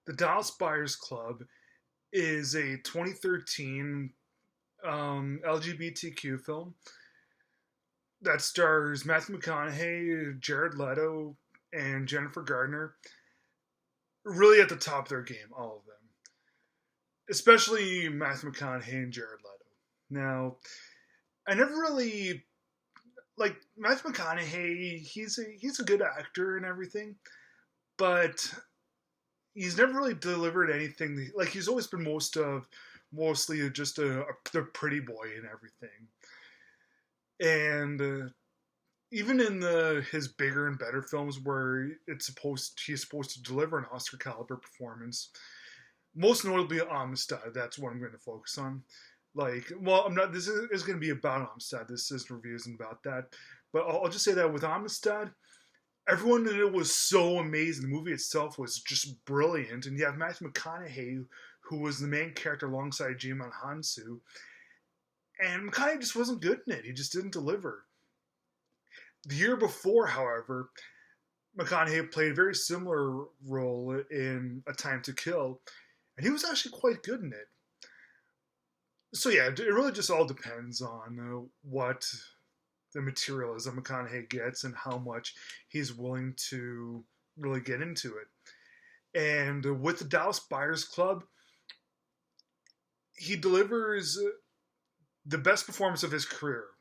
The Dallas Buyers Club is a 2013 LGBTQ film that stars Matthew McConaughey, Jared Leto, and Jennifer Gardner. Really at the top of their game, all of them. Especially Matthew McConaughey and Jared Leto. Now, I never really like Matthew McConaughey. He's a good actor and everything, but he's never really delivered anything. Like he's always been mostly just a pretty boy and everything. And even in his bigger and better films where he's supposed to deliver an Oscar caliber performance, most notably Amistad. That's what I'm going to focus on. Like, well, I'm not. This is going to be about Amistad. This is reviews about that. But I'll just say that with Amistad, everyone in it was so amazing. The movie itself was just brilliant, and you have Matthew McConaughey, who was the main character alongside Jimon Hansu, and McConaughey just wasn't good in it. He just didn't deliver. The year before, however, McConaughey played a very similar role in A Time to Kill, and he was actually quite good in it. So yeah, it really just all depends on what the material is that McConaughey gets and how much he's willing to really get into it. And with the Dallas Buyers Club, he delivers the best performance of his career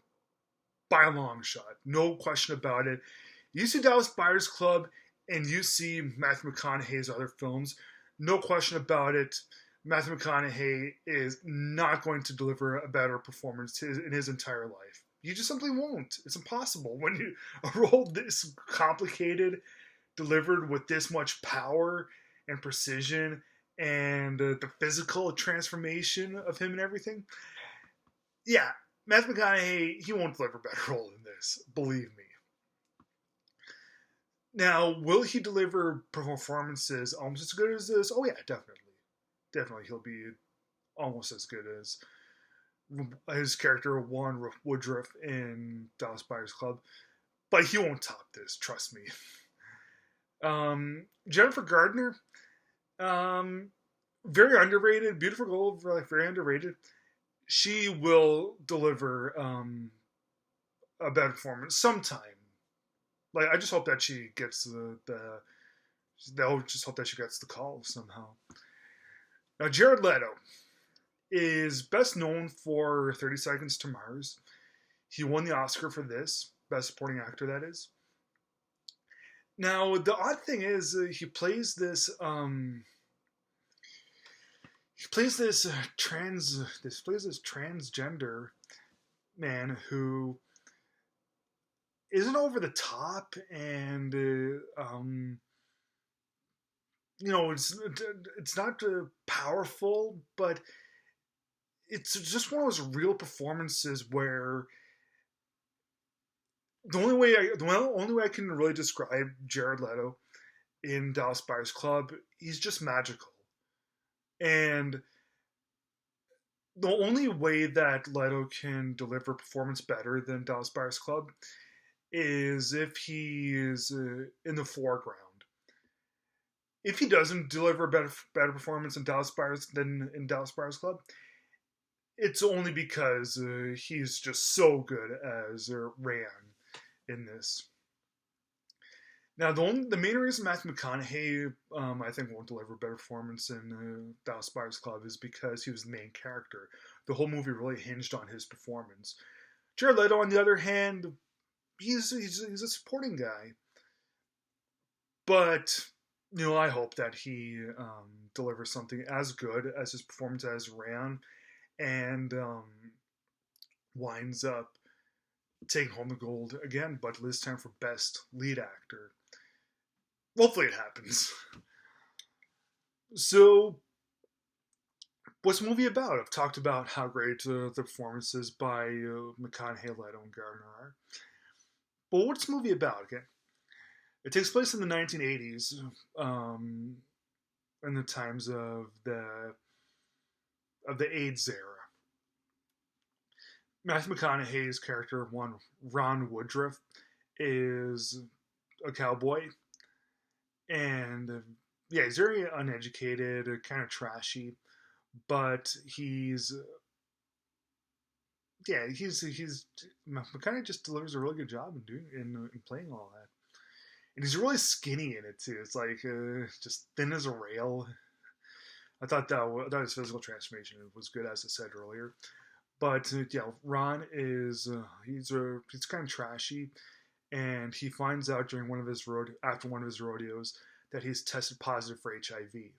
by a long shot. No question about it. You see Dallas Buyers Club and you see Matthew McConaughey's other films. No question about it. Matthew McConaughey is not going to deliver a better performance in his entire life. You just simply won't. It's impossible. When you a role this complicated, delivered with this much power and precision, and the physical transformation of him and everything. Yeah, Matthew McConaughey, he won't deliver a better role than this. Believe me. Now, will he deliver performances almost as good as this? Oh yeah, definitely. Definitely he'll be almost as good as his character Juan Woodruff in Dallas Buyers Club, but he won't top this. Trust me. Jennifer Gardner, very underrated, beautiful girl, very underrated. She will deliver a better performance sometime. Like I just hope that she gets just hope that she gets the call somehow. Now Jared Leto is best known for 30 Seconds to Mars. He won the Oscar for this, Best Supporting Actor, that is. Now, the odd thing is, he plays this transgender man who isn't over the top, and it's not powerful, but it's just one of those real performances where the only way I can really describe Jared Leto in Dallas Buyers Club, he's just magical. And the only way that Leto can deliver performance better than Dallas Buyers Club is if he is in the foreground. If he doesn't deliver a better performance in Dallas Buyers Club, it's only because he's just so good as Rayan in this. Now, the main reason Matthew McConaughey, I think, won't deliver a better performance in Dallas Buyers Club is because he was the main character. The whole movie really hinged on his performance. Jared Leto, on the other hand, he's a supporting guy. But, I hope that he delivers something as good as his performance as Rayan and winds up taking home the gold again, but this time for Best Lead Actor. Hopefully it happens. So, what's the movie about? I've talked about how great the performances by McConaughey, Leto, and Gardner are. But what's the movie about again? It takes place in the 1980s, in the times of the AIDS era. Matthew McConaughey's character, Ron Woodruff, is a cowboy, and yeah, he's very uneducated, kind of trashy, but he's kind of just delivers a really good job in doing in playing all that. And he's really skinny in it too. It's like just thin as a rail. I thought his physical transformation was good, as I said earlier. But yeah, Ron is he's kind of trashy, and he finds out during after one of his rodeos that he's tested positive for HIV.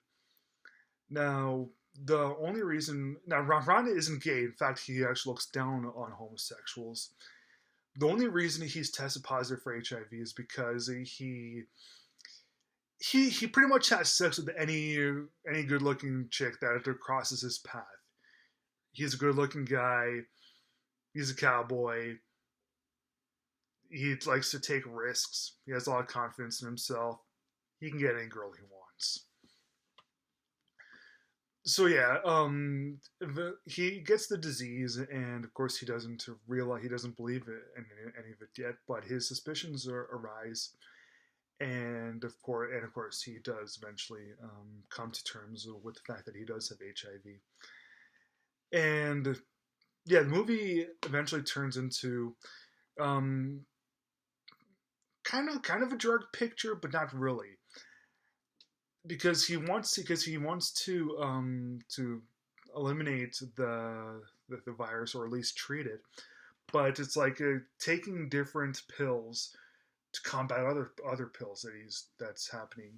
Now, the only reason now Ron isn't gay. In fact, he actually looks down on homosexuals. The only reason he's tested positive for HIV is because he pretty much has sex with any good looking chick that crosses his path. He's a good looking guy. He's a cowboy. He likes to take risks. He has a lot of confidence in himself. He can get any girl he wants. So yeah, he gets the disease, and of course he doesn't believe it in any of it yet. But his suspicions arise, and of course, he does eventually come to terms with the fact that he does have HIV. And yeah, the movie eventually turns into um, kind of a drug picture, but not really, because he wants to eliminate the virus, or at least treat it. But it's like taking different pills to combat other pills that's happening.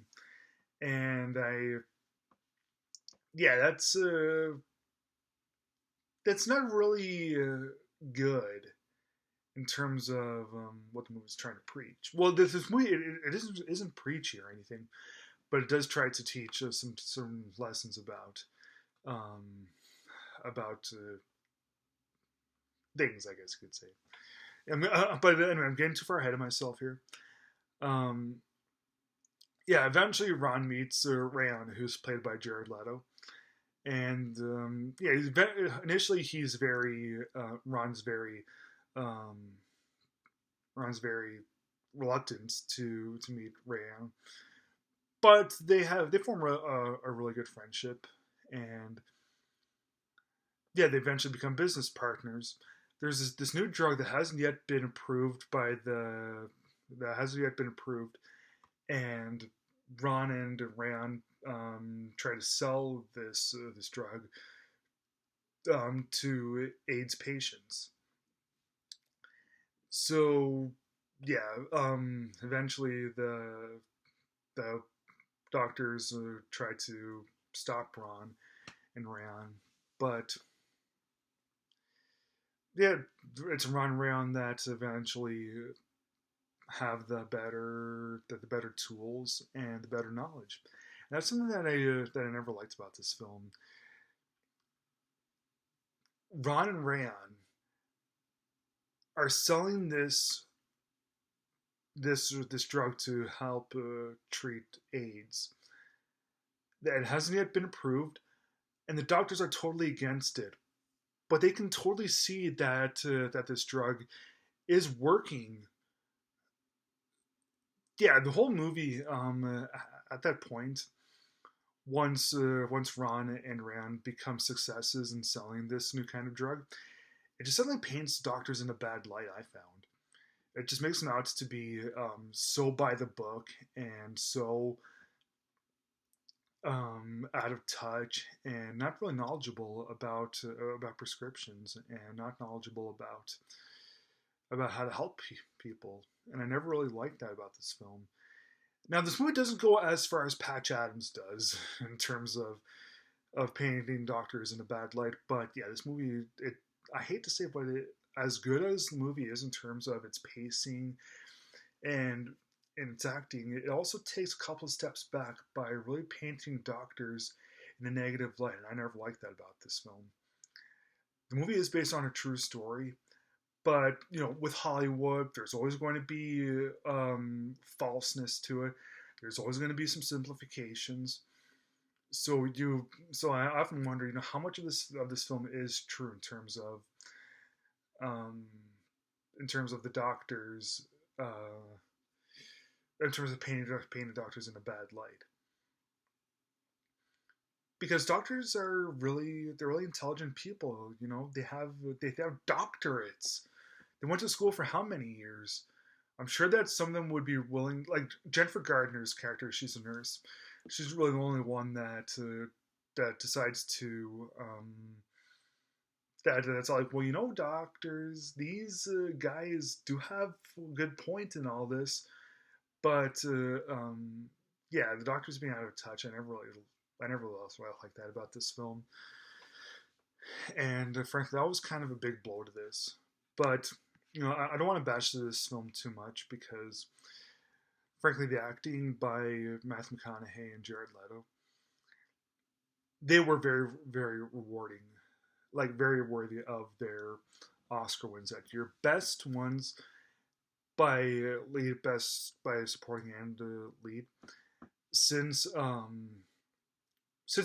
And I yeah, that's not really good in terms of what the movie's trying to preach. Well, this movie it isn't preachy or anything, but it does try to teach us some lessons um, about things, I guess you could say. But anyway, I'm getting too far ahead of myself here. Um, yeah, eventually Ron meets Rayon, who's played by Jared Leto, and yeah, initially he's very um, Ron's very reluctant to meet Rayon, but they form a really good friendship, and yeah, they eventually become business partners. There's this new drug that hasn't yet been approved that hasn't yet been approved, and Ron and Rand try to sell this drug to AIDS patients. So yeah, eventually the doctors try to stop Ron and Rand, but yeah, it's Ron and Rand that eventually have the better tools and the better knowledge. And that's something that I never liked about this film. Ron and Rayan are selling this drug to help treat AIDS that hasn't yet been approved, and the doctors are totally against it. But they can totally see that this drug is working. Yeah, the whole movie at that point, once Ron and Rand become successes in selling this new kind of drug, it just suddenly paints doctors in a bad light. I found it just makes them out to be so by the book and so out of touch and not really knowledgeable about prescriptions and not knowledgeable about how to help people. And I never really liked that about this film. Now, this movie doesn't go as far as Patch Adams does in terms of painting doctors in a bad light, but yeah, this movie I hate to say it, but as good as the movie is in terms of its pacing and its acting, it also takes a couple of steps back by really painting doctors in a negative light, and I never liked that about this film. The movie is based on a true story, but with Hollywood, there's always going to be falseness to it. There's always going to be some simplifications. So I often wonder, how much of this film is true um, in terms of the doctors, in terms of painting doctors in a bad light. because doctors are they're really intelligent people. You know, they have doctorates. They went to school for how many years? I'm sure that some of them would be willing. Like Jennifer Gardner's character, she's a nurse. She's really the only one that decides to that's like, well, you know, doctors, these guys do have a good point in all this, but yeah, the doctors being out of touch. I never really like that about this film, and frankly, that was kind of a big blow to this. But you know, I don't want to bash this film too much because, frankly, the acting by Matthew McConaughey and Jared Leto, they were very, very rewarding, like very worthy of their Oscar wins that year. Best ones by lead, best by supporting and lead since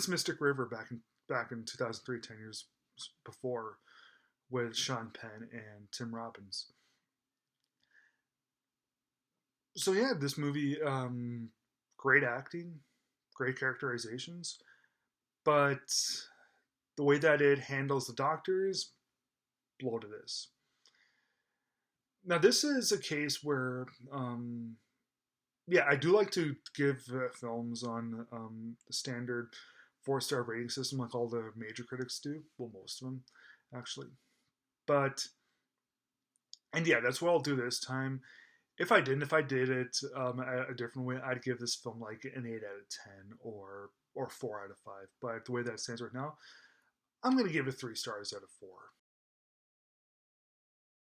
Mystic River back in 2003, 10 years before, with Sean Penn and Tim Robbins. So yeah, this movie, great acting, great characterizations, but the way that it handles the doctors, blow to this. Now this is a case where, yeah, I do like to give films on the standard 4-star rating system, like all the major critics do. Well, most of them, actually. But and yeah, that's what I'll do this time. If I did it a different way, I'd give this film like an 8 out of 10 or 4 out of 5. But the way that it stands right now, I'm gonna give it 3 stars out of 4.